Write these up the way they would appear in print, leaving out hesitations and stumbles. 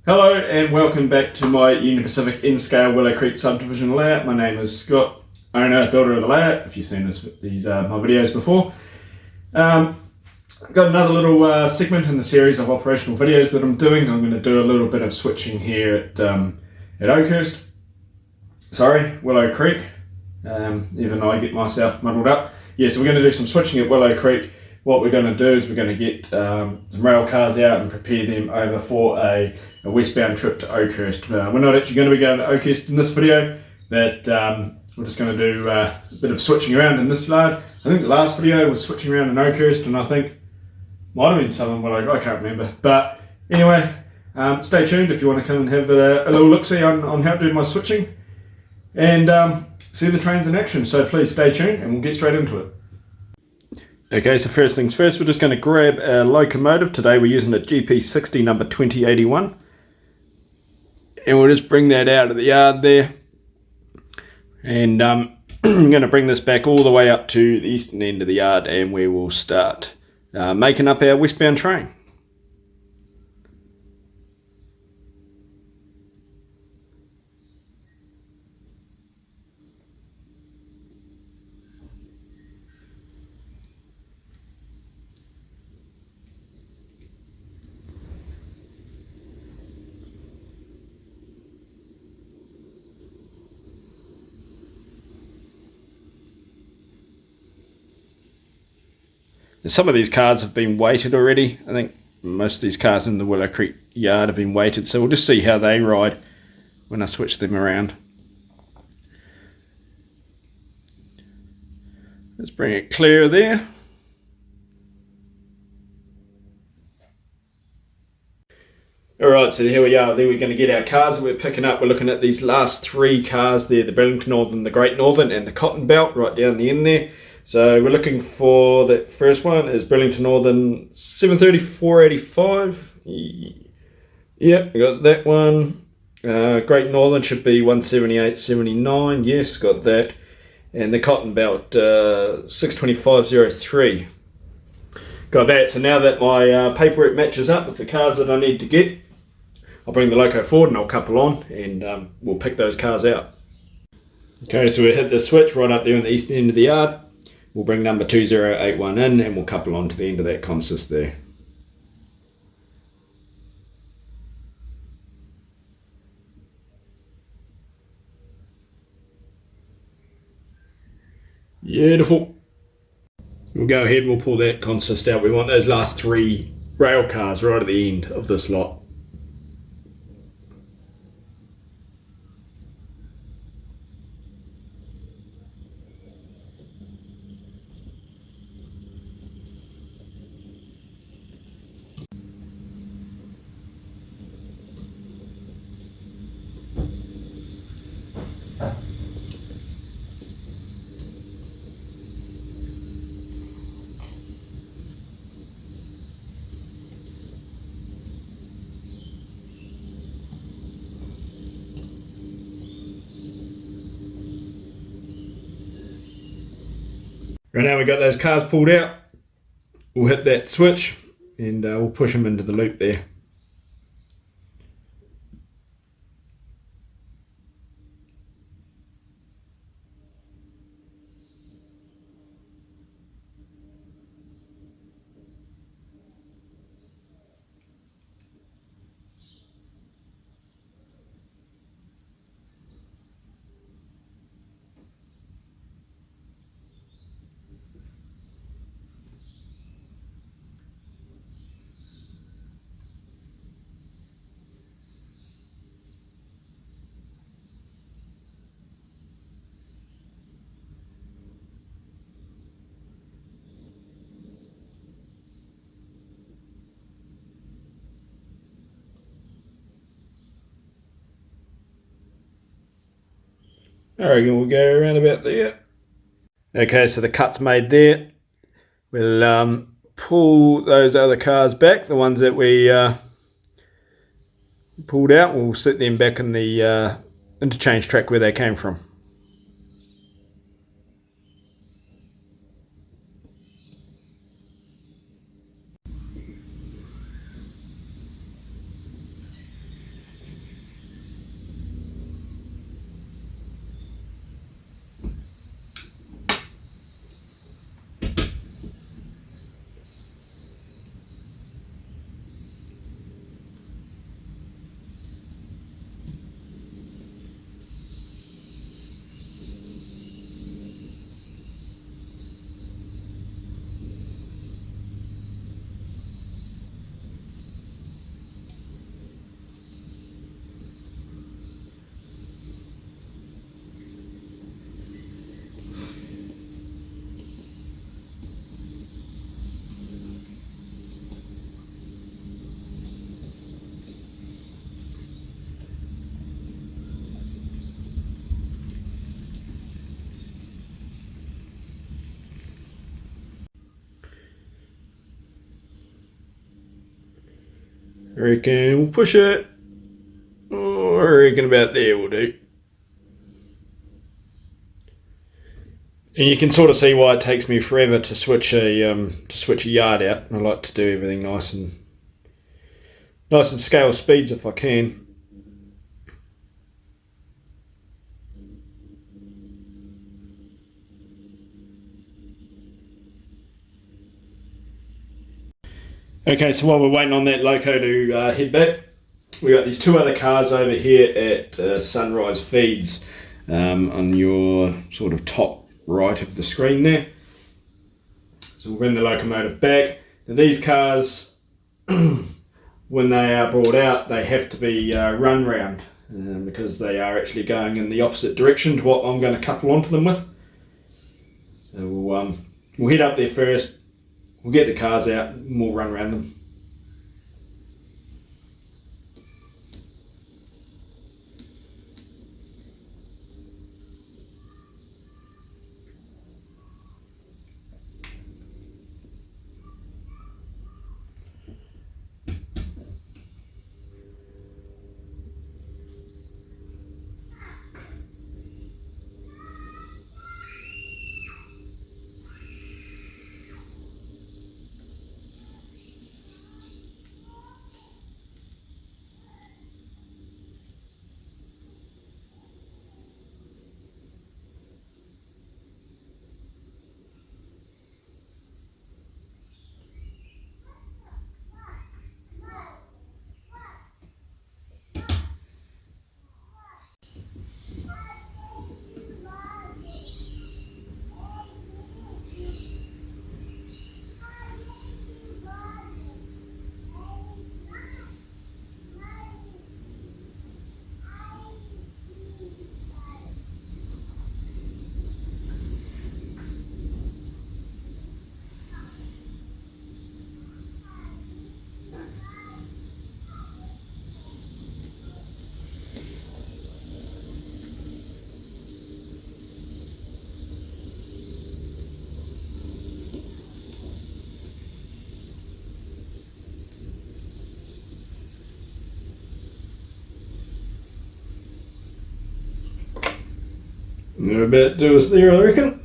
Hello and welcome back to my Union Pacific N-Scale Willow Creek subdivision layout. My name is Scott, owner, builder of the layout, if you've seen my videos before. Got another little segment in the series of operational videos that I'm doing. I'm going to do a little bit of switching here at Oakhurst. Willow Creek. Even I get myself muddled up. Yeah, so we're going to do some switching at Willow Creek. What we're going to do is we're going to get some rail cars out and prepare them over for a westbound trip to Oakhurst. We're not actually going to be going to Oakhurst in this video, but we're just going to do a bit of switching around in this yard. I think the last video was switching around in Oakhurst, and I think might have been Southern Willow, I can't remember. But anyway, stay tuned if you want to come and have a little look-see on how to do my switching and see the trains in action. So please stay tuned and we'll get straight into it. Okay, so first things first, we're just going to grab a locomotive. Today we're using a GP60 number 2081. And we'll just bring that out of the yard there. And I'm going to bring this back all the way up to the eastern end of the yard, and we will start making up our westbound train. Some of these cars have been weighted already. I think most of these cars in the Willow Creek yard have been weighted, so we'll just see how they ride when I switch them around. Let's bring it clear there. Alright, so here we are. There we're going to get our cars that we're picking up. We're looking at these last three cars there, the Burlington Northern, the Great Northern and the Cotton Belt right down the end there. So we're looking for the first one is Burlington Northern 73485. Yep, we got that one. Great Northern should be 17879. Yes, got that. And the Cotton Belt 62503. Got that. So now that my paperwork matches up with the cars that I need to get, I'll bring the loco forward and I'll couple on and we'll pick those cars out. Okay, so we hit the switch right up there on the eastern end of the yard. We'll bring number 2081 in and we'll couple on to the end of that consist there. Beautiful. We'll go ahead and we'll pull that consist out. We want those last three rail cars right at the end of this lot. Right now we've got those cars pulled out. We'll hit that switch and we'll push them into the loop there. I reckon we'll go around about there. Okay, so the cut's made there. We'll pull those other cars back, the ones that we pulled out. We'll sit them back in the interchange track where they came from. I reckon we'll push it. Oh, I reckon about there will do. And you can sort of see why it takes me forever to switch a yard out. I like to do everything nice and scale speeds if I can. Okay, so while we're waiting on that loco to head back, we got these two other cars over here at Sunrise Feeds on your sort of top right of the screen there. So we'll bring the locomotive back. Now these cars, when they are brought out, they have to be run round because they are actually going in the opposite direction to what I'm going to couple onto them with. So we'll head up there first. We'll get the cars out and we'll run around them. A bit do us there, I reckon.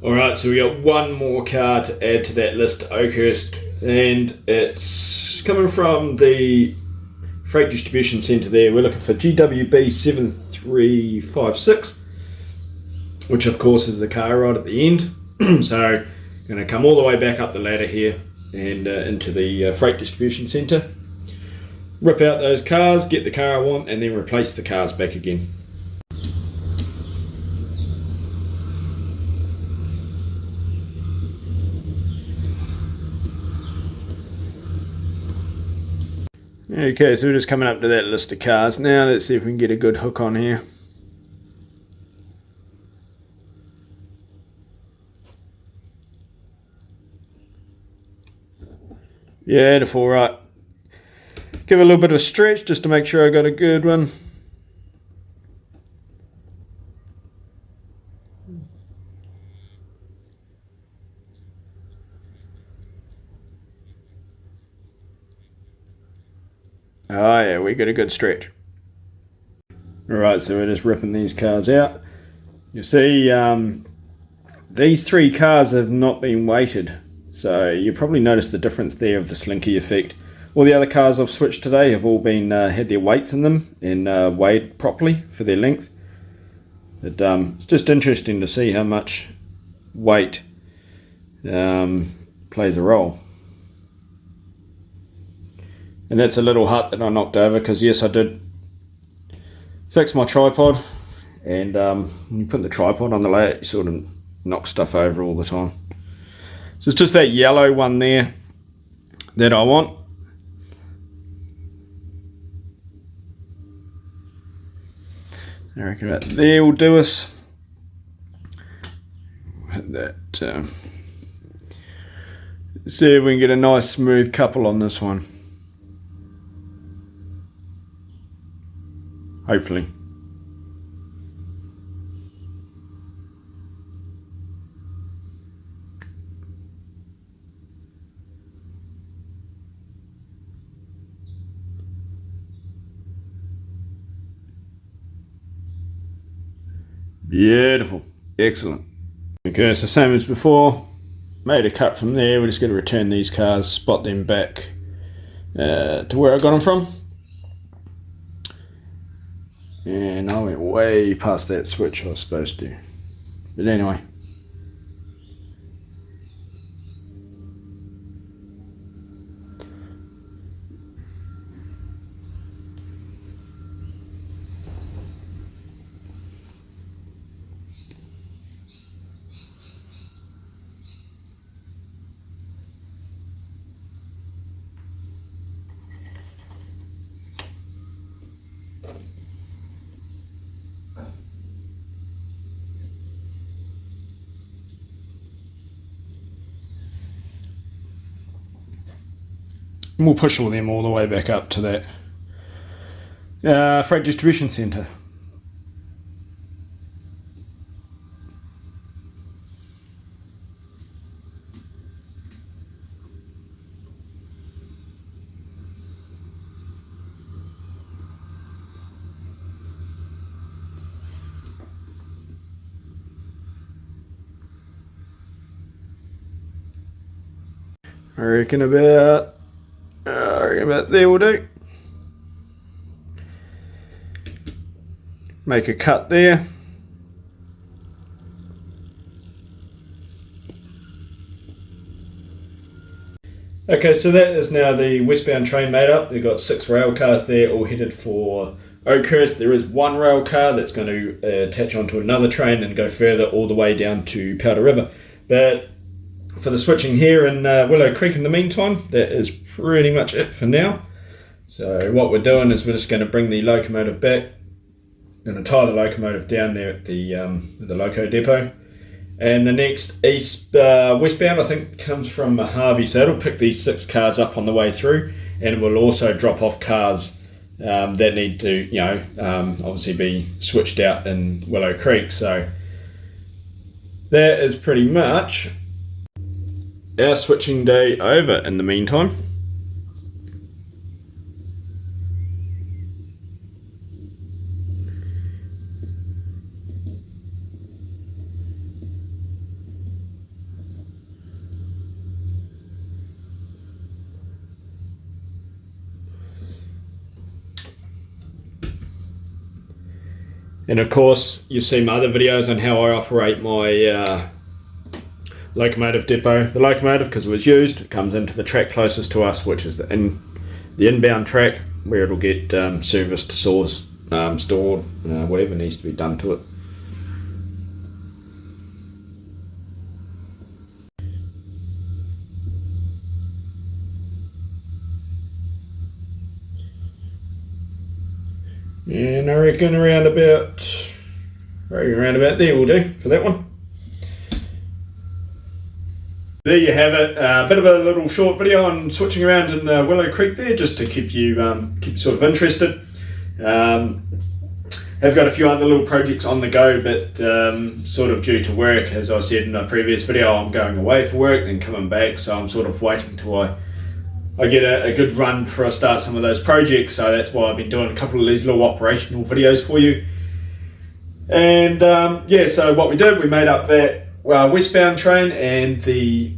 Alright, so we got one more car to add to that list at Oakhurst, and it's coming from the Freight Distribution Centre there. We're looking for GWB 7356, which of course is the car right at the end. So going to come all the way back up the ladder here and into the Freight Distribution Centre, rip out those cars, get the car I want, and then replace the cars back again. Okay, so we're just coming up to that list of cars now. Let's see if we can get a good hook on here. Beautiful, right. Give it a little bit of a stretch just to make sure I got a good one. Oh yeah, we got a good stretch. Alright, so we're just ripping these cars out. You see, these three cars have not been weighted, so you probably noticed the difference there of the slinky effect. All the other cars I've switched today have all been had their weights in them and weighed properly for their length. But it's just interesting to see how much weight plays a role. And that's a little hut that I knocked over because yes, I did fix my tripod, and when you put the tripod on the layout, you sort of knock stuff over all the time. So it's just that yellow one there that I want. I reckon about there will do us. Hit that. See if we can get a nice smooth couple on this one. Hopefully. Beautiful. Excellent. Okay, so same as before. Made a cut from there. We're just going to return these cars, spot them back to where I got them from. And I went way past that switch I was supposed to. But anyway. And we'll push all them all the way back up to that Freight Distribution Centre. I reckon about there will do. Make a cut there. Okay, so that is now the westbound train made up. They've got 6 rail cars there, all headed for Oakhurst. There is one rail car that's going to attach onto another train and go further all the way down to Powder River. But for the switching here in Willow Creek in the meantime, that is pretty much it for now. So what we're doing is we're just going to bring the locomotive back. Going to tie the locomotive down there at the loco depot, And the next westbound, I think, comes from Mojave. So it'll pick these 6 cars up on the way through, and it will also drop off cars that need to, obviously be switched out in Willow Creek. So that is pretty much our switching day over in the meantime. And of course, you've seen my other videos on how I operate my locomotive depot. The locomotive, because it was used, it comes into the track closest to us, which is the inbound track, where it'll get serviced, sourced, stored, whatever needs to be done to it. And I reckon around about there will do for that one. There you have it. A bit of a little short video on switching around in Willow Creek there, just to keep you sort of interested. I've got a few other little projects on the go, but sort of due to work, as I said in a previous video, I'm going away for work, then coming back, so I'm sort of waiting till I get a good run before I start some of those projects. So that's why I've been doing a couple of these little operational videos for you. And so what we did, we made up that westbound train, and the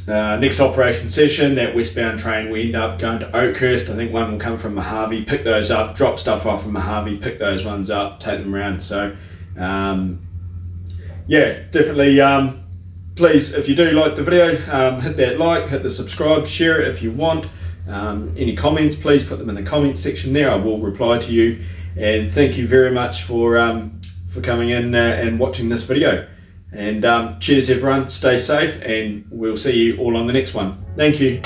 next operation session, that westbound train, we end up going to Oakhurst. I think one will come from Mojave, pick those up, drop stuff off from Mojave, pick those ones up, take them around. So definitely please, if you do like the video, hit that like, hit the subscribe, share it if you want. Any comments, please put them in the comments section there. I will reply to you. And thank you very much for coming in and watching this video. And cheers everyone, stay safe, and we'll see you all on the next one. Thank you.